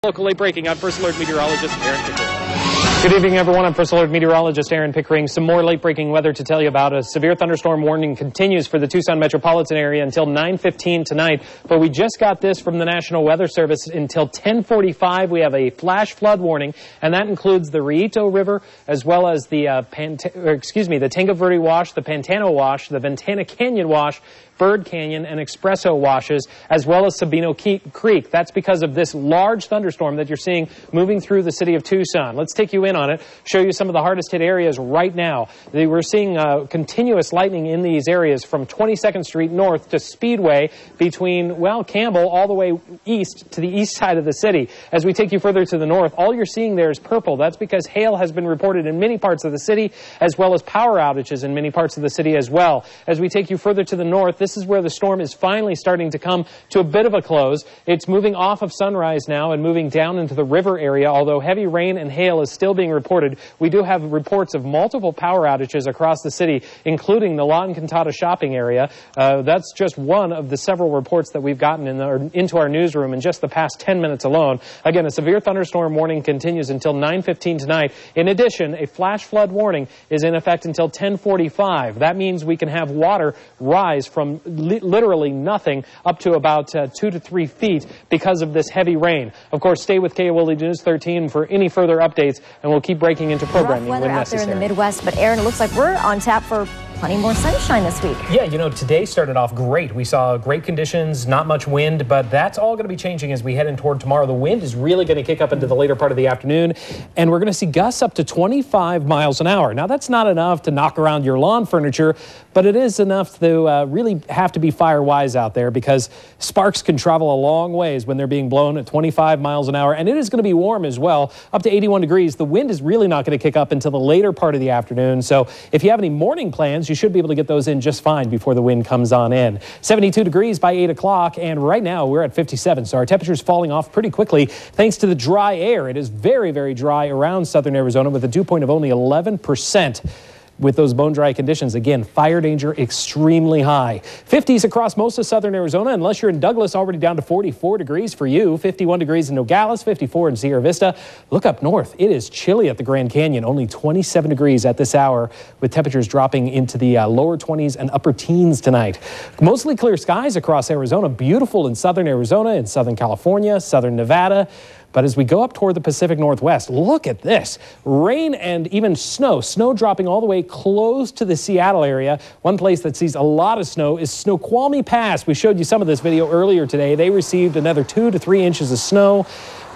Locally breaking, I'm First Alert Meteorologist Aaron Pickering. Good evening, everyone. I'm First Alert Meteorologist Aaron Pickering. Some more late-breaking weather to tell you about. A severe thunderstorm warning continues for the Tucson metropolitan area until 9:15 tonight. But we just got this from the National Weather Service until 10:45. We have a flash flood warning, and that includes the Rito River as well as the the Tango Verde Wash, the Pantano Wash, the Ventana Canyon Wash, Bird Canyon, and Espresso washes, as well as Sabino Creek. That's because of this large thunderstorm that you're seeing moving through the city of Tucson. Let's take you in on it, show you some of the hardest hit areas right now. We're seeing continuous lightning in these areas from 22nd Street north to Speedway between, well, Campbell all the way east to the east side of the city. As we take you further to the north, all you're seeing there is purple. That's because hail has been reported in many parts of the city, as well as power outages in many parts of the city as well. As we take you further to the north, this is where the storm is finally starting to come to a bit of a close. It's moving off of Sunrise now and moving down into the river area, although heavy rain and hail is still being reported. We do have reports of multiple power outages across the city, including the La Encantada shopping area. That's just one of the several reports that we've gotten into our newsroom in just the past 10 minutes alone. Again, a severe thunderstorm warning continues until 9:15 tonight. In addition, a flash flood warning is in effect until 10:45. That means we can have water rise from literally nothing up to about 2 to 3 feet because of this heavy rain. Of course, stay with KOLE News 13 for any further updates, and we'll keep breaking into programming when necessary. Out there in the Midwest, but Aaron, it looks like we're on tap for plenty more sunshine this week. Yeah, you know, today started off great. We saw great conditions, not much wind, but that's all going to be changing as we head in toward tomorrow. The wind is really going to kick up into the later part of the afternoon, and we're going to see gusts up to 25 miles an hour. Now, that's not enough to knock around your lawn furniture, but it is enough to really have to be fire-wise out there, because sparks can travel a long ways when they're being blown at 25 miles an hour, and it is going to be warm as well, up to 81 degrees. The wind is really not going to kick up until the later part of the afternoon, so if you have any morning plans, you should be able to get those in just fine before the wind comes on in. 72 degrees by 8 o'clock, and right now we're at 57, so our temperature's falling off pretty quickly thanks to the dry air. It is very, very dry around southern Arizona with a dew point of only 11%. With those bone-dry conditions, again, fire danger extremely high. 50s across most of southern Arizona, unless you're in Douglas, already down to 44 degrees for you. 51 degrees in Nogales, 54 in Sierra Vista. Look up north. It is chilly at the Grand Canyon, only 27 degrees at this hour, with temperatures dropping into the lower 20s and upper teens tonight. Mostly clear skies across Arizona. Beautiful in southern Arizona, in southern California, southern Nevada. But as we go up toward the Pacific Northwest, look at this. Rain and even snow dropping all the way close to the Seattle area. One place that sees a lot of snow is Snoqualmie Pass. We showed you some of this video earlier today. They received another 2 to 3 inches of snow,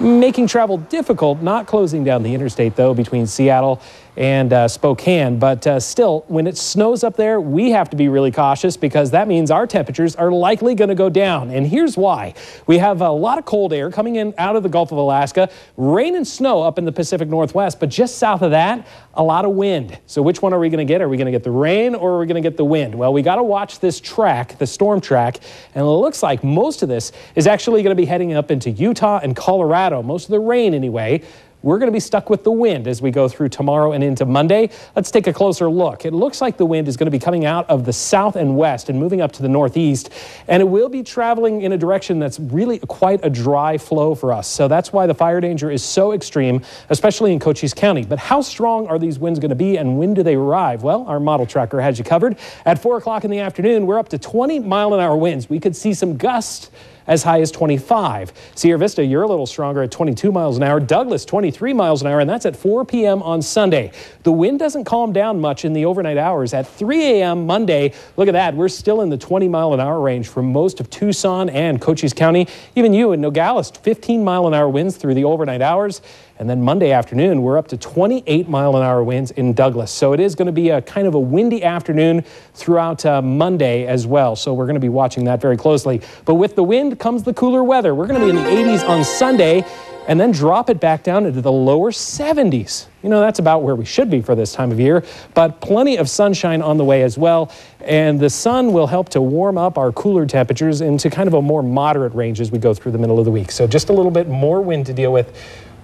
making travel difficult, not closing down the interstate, though, between Seattle and Spokane. But still, when it snows up there, we have to be really cautious, because that means our temperatures are likely going to go down. And here's why. We have a lot of cold air coming in out of the Gulf of Alaska, rain and snow up in the Pacific Northwest, but just south of that, a lot of wind. So which one are we going to get? Are we going to get the rain, or are we going to get the wind? Well, we got to watch this track, the storm track, and it looks like most of this is actually going to be heading up into Utah and Colorado. Most of the rain, anyway. We're going to be stuck with the wind as we go through tomorrow and into Monday. Let's take a closer look. It looks like the wind is going to be coming out of the south and west and moving up to the northeast, and it will be traveling in a direction that's really quite a dry flow for us. So that's why the fire danger is so extreme, especially in Cochise County. But how strong are these winds going to be, and when do they arrive? Well, our model tracker has you covered. At 4 o'clock in the afternoon, we're up to 20-mile-an-hour winds. We could see some gusts as high as 25. Sierra Vista, you're a little stronger at 22 miles an hour. Douglas, 23 miles an hour, and that's at 4 p.m. on Sunday. The wind doesn't calm down much in the overnight hours. At 3 a.m. Monday, look at that, we're still in the 20-mile-an-hour range for most of Tucson and Cochise County. Even you in Nogales, 15-mile-an-hour winds through the overnight hours. And then Monday afternoon, we're up to 28-mile-an-hour winds in Douglas. So it is going to be a kind of a windy afternoon throughout Monday as well. So we're going to be watching that very closely. But with the wind comes the cooler weather. We're going to be in the 80s on Sunday, and then drop it back down into the lower 70s. You know, that's about where we should be for this time of year, but plenty of sunshine on the way as well. And the sun will help to warm up our cooler temperatures into kind of a more moderate range as we go through the middle of the week. So just a little bit more wind to deal with.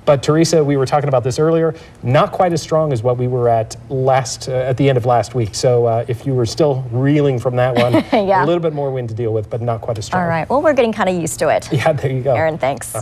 But Teresa, we were talking about this earlier, not quite as strong as what we were at the end of last week. So if you were still reeling from that one, yeah. A little bit more wind to deal with, but not quite as strong. All right. Well, we're getting kind of used to it. Yeah, there you go. Aaron, thanks.